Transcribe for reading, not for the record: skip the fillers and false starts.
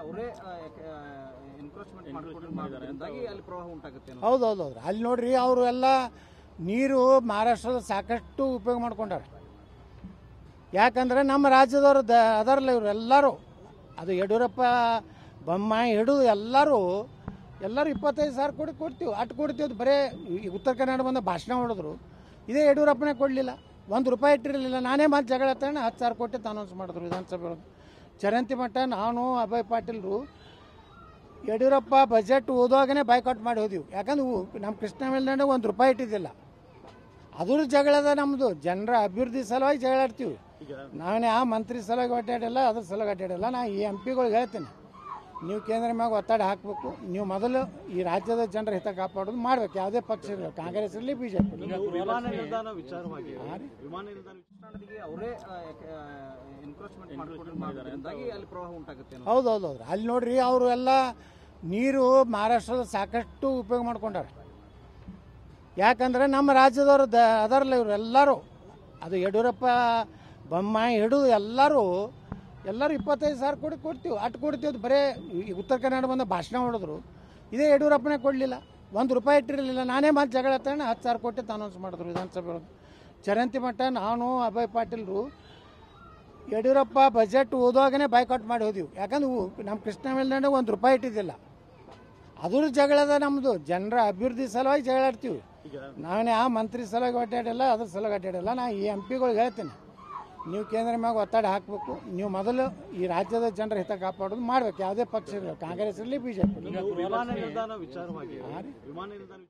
ಅವರೇ ಎನ್ಕ್ರೋಚ್ಮೆಂಟ್ ಮಾಡಿಕೊಂಡಿದ್ದಾಗಿ ಅಲ್ಲಿ ಪ್ರವಾಹ ಉಂಟಾಗುತ್ತೆ. ಹೌದೌದು ಅಲ್ಲಿ ನೋಡ್ರಿ ಅವರು ಎಲ್ಲ ನೀರು ಮಹಾರಾಷ್ಟ್ರದ ಸಾಕಷ್ಟು ಉಪಯೋಗ ಮಾಡ್ಕೊಂಡಾರೆ. ಯಾಕಂದ್ರೆ ನಮ್ಮ ರಾಜ್ಯದವರು ಅದರಲ್ಲ ಇವರು ಎಲ್ಲರೂ, ಅದು ಯಡಿಯೂರಪ್ಪ ಬೊಮ್ಮಾಯಿ ಹಿಡಿದು ಎಲ್ಲರೂ 25,000 ಕೋಟಿ ಕೊಡ್ತೀವಿ, ಅಟ್ಟು ಕೊಡ್ತೀವಿ. ಬರೇ ಉತ್ತರ ಕನ್ನಡ ಬಂದ ಭಾಷಣ ಮಾಡಿದ್ರು. ಇದೇ ಯಡಿಯೂರಪ್ಪನೇ ಕೊಡಲಿಲ್ಲ, ₹1 ಇಟ್ಟಿರಲಿಲ್ಲ. ನಾನೇ ಮತ್ತೆ ಜಗಳ ತಗೊಂಡು 10,000 ಕೋಟಿ ಅನೌನ್ಸ್ ಮಾಡಿದ್ರು ವಿಧಾನಸಭೆ ಚರಂತಿ ಮಠ. ನಾನು ಅಭಯ್ ಪಾಟೀಲ್ರು ಯಡಿಯೂರಪ್ಪ ಬಜೆಟ್ ಓದುವಾಗನೇ ಬೈಕಾಟ್ ಮಾಡಿ ಹೋದಿವಿ. ಯಾಕಂದ್ರೆ ನಮ್ಮ ಕೃಷ್ಣ ಮೇಲ್ದಂಡ ₹1 ಇಟ್ಟಿದ್ದಿಲ್ಲ. ಅದ್ರ ಜಗಳದ ನಮ್ಮದು. ಜನರ ಅಭಿವೃದ್ಧಿ ಸಲುವಾಗಿ ಜಗಳಾಡ್ತೀವಿ. ನಾನೇ ಆ ಮಂತ್ರಿ ಸಲುವಾಗಿ ಅಡ್ಡಾಡಿಲ್ಲ, ಅದ್ರ ಸಲುವಾಗಿ ಅಡ್ಡಾಡಿಲ್ಲ. ನಾ ಈ MP ಗಳಿಗೆ ಹೇಳ್ತೀನಿ, ನೀವು ಕೇಂದ್ರ ಮ್ಯಾಗ ಒತ್ತಡ ಹಾಕಬೇಕು. ನೀವು ಮೊದಲು ಈ ರಾಜ್ಯದ ಜನರ ಹಿತ ಕಾಪಾಡೋದು ಮಾಡ್ಬೇಕು. ಯಾವುದೇ ಪಕ್ಷ ಇರಲಿ, ಕಾಂಗ್ರೆಸ್ ಇರಲಿ, ಬಿಜೆಪಿ. ವಿಮಾನ ನಿಲ್ದಾಣ ವಿಚಾರವಾಗಿ ವಿಮಾನ ನಿಲ್ದಾಣ ಅವರೇ ಎನ್ಕ್ರೋಚ್ಮೆಂಟ್ ಮಾಡಿಕೊಂಡಿದ್ದಾಗಿ ಅಲ್ಲಿ ಪ್ರವಾಹ ಉಂಟಾಗುತ್ತೆ. ಹೌದೌದು ಅಲ್ಲಿ ನೋಡ್ರಿ ಅವರು ಎಲ್ಲ ನೀರು ಮಹಾರಾಷ್ಟ್ರದ ಸಾಕಷ್ಟು ಉಪಯೋಗ ಮಾಡ್ಕೊಂಡಾರೆ. ಯಾಕಂದ್ರೆ ನಮ್ಮ ರಾಜ್ಯದವರು ಅದರಲ್ಲ ಇವರು ಎಲ್ಲರೂ, ಅದು ಯಡಿಯೂರಪ್ಪ ಬೊಮ್ಮಾಯಿ ಹಿಡಿದು ಎಲ್ಲರೂ 25,000 ಕೋಟಿ ಕೊಡ್ತೀವಿ, ಅಟ್ಟು ಕೊಡ್ತೀವಿ. ಬರೇ ಉತ್ತರ ಕನ್ನಡ ಬಂದ ಭಾಷಣ ಮಾಡಿದ್ರು. ಇದೇ ಯಡಿಯೂರಪ್ಪನೇ ಕೊಡಲಿಲ್ಲ, ₹1 ಇಟ್ಟಿರಲಿಲ್ಲ. ನಾನೇ ಮತ್ತೆ ಜಗಳ ತಗೊಂಡು 10,000 ಕೋಟಿ ಅನೌನ್ಸ್ ಮಾಡಿದ್ರು ವಿಧಾನಸಭೆ ಚರಂತಿ ಮಠ. ನಾನು ಅಭಯ್ ಪಾಟೀಲ್ರು ಯಡಿಯೂರಪ್ಪ ಬಜೆಟ್ ಓದುವಾಗನೇ ಬೈಕಾಟ್ ಮಾಡಿ ಹೋದಿವಿ. ಯಾಕಂದ್ರೆ ನಮ್ಮ ಕೃಷ್ಣ ಮೇಲ್ದಂಡ ₹1 ಇಟ್ಟಿದ್ದಿಲ್ಲ. ಅದ್ರ ಜಗಳದ ನಮ್ಮದು. ಜನರ ಅಭಿವೃದ್ಧಿ ಸಲುವಾಗಿ ಜಗಳಾಡ್ತೀವಿ. ನಾನೇ ಆ ಮಂತ್ರಿ ಸಲುವಾಗಿ ಅಡ್ಡಾಡಿಲ್ಲ, ಅದ್ರ ಸಲುವಾಗಿ ಅಡ್ಡಾಡಿಲ್ಲ. ನಾ ಈ MP ಗಳಿಗೆ ಹೇಳ್ತೀನಿ, ನೀವು ಕೇಂದ್ರ ಮ್ಯಾಗ ಒತ್ತಡ ಹಾಕಬೇಕು. ನೀವು ಮೊದಲು ಈ ರಾಜ್ಯದ ಜನರ ಹಿತ ಕಾಪಾಡೋದು ಮಾಡ್ಬೇಕು. ಯಾವುದೇ ಪಕ್ಷ ಇರಲಿ, ಕಾಂಗ್ರೆಸ್ ಇರಲಿ, ಬಿಜೆಪಿ. ವಿಮಾನ ನಿಲ್ದಾಣ ವಿಚಾರವಾಗಿ ವಿಮಾನ ನಿಲ್ದಾಣ